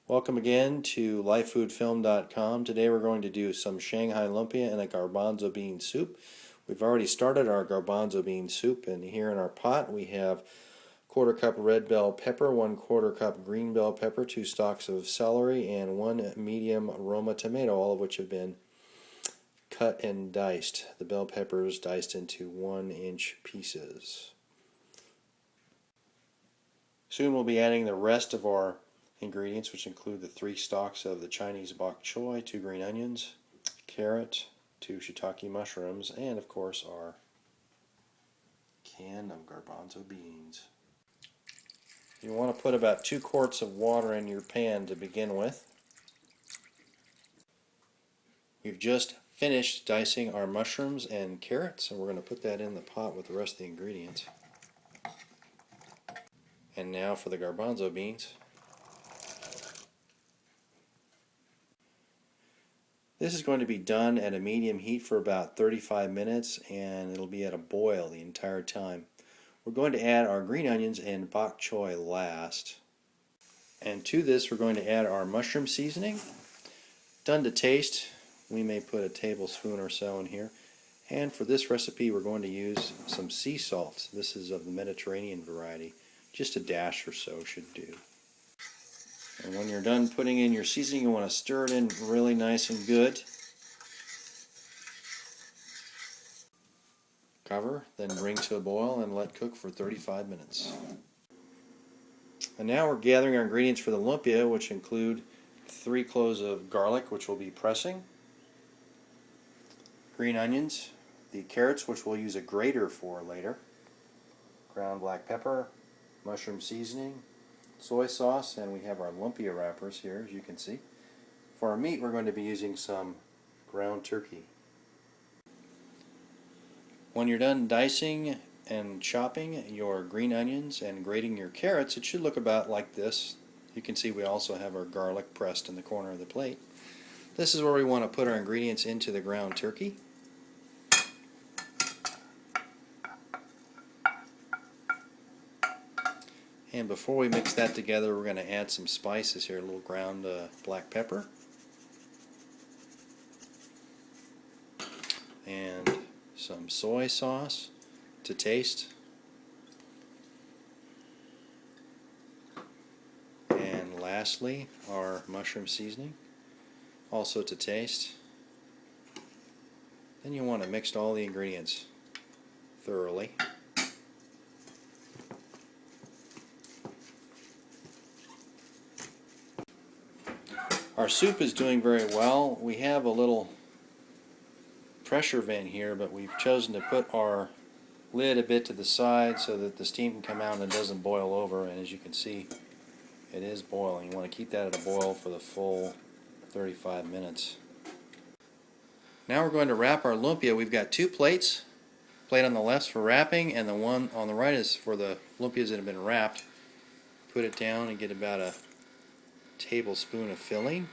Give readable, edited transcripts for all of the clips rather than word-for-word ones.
Welcome again to lifefoodfilm.com. Today we're going to do some Shanghai Lumpia and a Garbanzo bean soup. We've already started our Garbanzo bean soup, and here in our pot we have 1/4 cup red bell pepper, 1/4 cup green bell pepper, 2 stalks of celery, and 1 medium Roma tomato, all of which have been cut and diced. The bell peppers diced into 1-inch pieces. Soon we'll be adding the rest of our ingredients, which include the 3 stalks of the Chinese bok choy, 2 green onions, carrot, 2 shiitake mushrooms, and of course our can of garbanzo beans. You want to put about 2 quarts of water in your pan to begin with. We've just finished dicing our mushrooms and carrots, and we're going to put that in the pot with the rest of the ingredients. And now for the garbanzo beans. This is going to be done at a medium heat for about 35 minutes, and it'll be at a boil the entire time. We're going to add our green onions and bok choy last. And to this we're going to add our mushroom seasoning. Done to taste. We may put a tablespoon or so in here. And for this recipe we're going to use some sea salt. This is of the Mediterranean variety. Just a dash or so should do. And when you're done putting in your seasoning, you want to stir it in really nice and good. Cover, then bring to a boil and let cook for 35 minutes. And now we're gathering our ingredients for the lumpia, which include 3 cloves of garlic, which we'll be pressing, green onions, the carrots, which we'll use a grater for later, ground black pepper, mushroom seasoning, soy sauce, and we have our lumpia wrappers here, as you can see. For our meat, we're going to be using some ground turkey. When you're done dicing and chopping your green onions and grating your carrots, it should look about like this. You can see we also have our garlic pressed in the corner of the plate. This is where we want to put our ingredients into the ground turkey. And before we mix that together, we're going to add some spices here, a little ground black pepper, and some soy sauce to taste, and lastly our mushroom seasoning, also to taste. Then you want to mix all the ingredients thoroughly. Our soup is doing very well. We have a little pressure vent here, but we've chosen to put our lid a bit to the side so that the steam can come out and it doesn't boil over. And as you can see, it is boiling. You want to keep that at a boil for the full 35 minutes. Now we're going to wrap our lumpia. We've got 2 plates. Plate on the left for wrapping, and the one on the right is for the lumpias that have been wrapped. Put it down and get about a tablespoon of filling.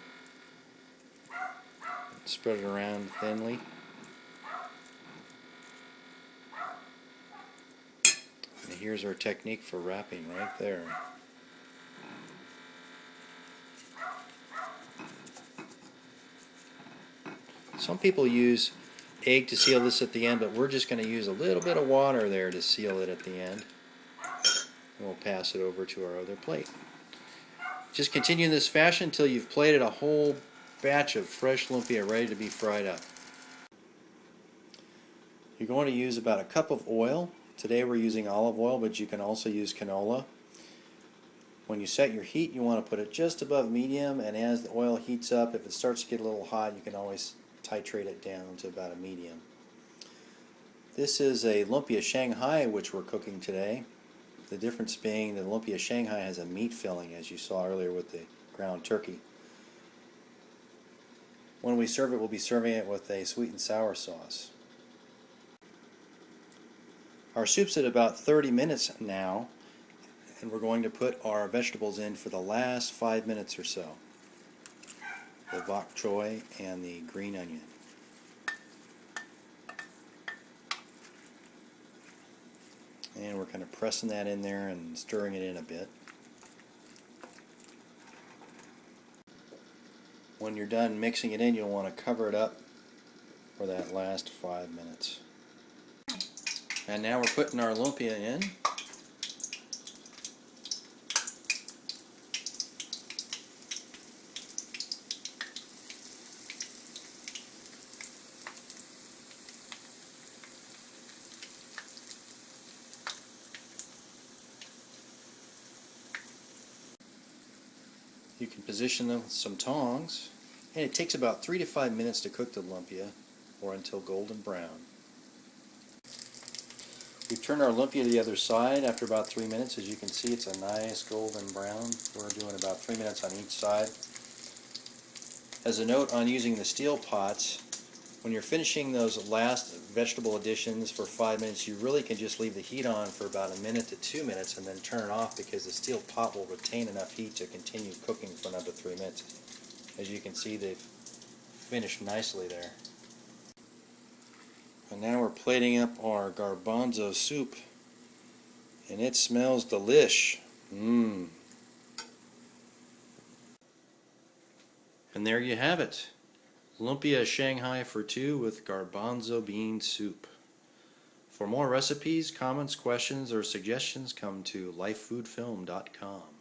Spread it around thinly. And here's our technique for wrapping right there. Some people use egg to seal this at the end, but we're just going to use a little bit of water there to seal it at the end. And we'll pass it over to our other plate. Just continue in this fashion until you've plated a whole batch of fresh lumpia ready to be fried up. You're going to use about a cup of oil. Today we're using olive oil, but you can also use canola. When you set your heat, you want to put it just above medium, and as the oil heats up, if it starts to get a little hot, you can always titrate it down to about a medium. This is a lumpia Shanghai which we're cooking today. The difference being the lumpia Shanghai has a meat filling, as you saw earlier with the ground turkey. When we serve it, we'll be serving it with a sweet and sour sauce. Our soup's at about 30 minutes now, and we're going to put our vegetables in for the last 5 minutes or so. The bok choy and the green onion. And we're kind of pressing that in there and stirring it in a bit. When you're done mixing it in, you'll want to cover it up for that last 5 minutes. And now we're putting our lumpia in. You can position them with some tongs, and it takes about 3 to 5 minutes to cook the lumpia, or until golden brown. We've turned our lumpia to the other side after about 3 minutes. As you can see, it's a nice golden brown. We're doing about 3 minutes on each side. As a note on using the steel pots, when you're finishing those last vegetable additions for 5 minutes, you really can just leave the heat on for about 1 minute to 2 minutes and then turn it off, because the steel pot will retain enough heat to continue cooking for another 3 minutes. As you can see, they've finished nicely there. And now we're plating up our garbanzo soup, and it smells delish. And there you have it. Lumpia Shanghai for two with garbanzo bean soup. For more recipes, comments, questions, or suggestions, come to lifefoodfilm.com.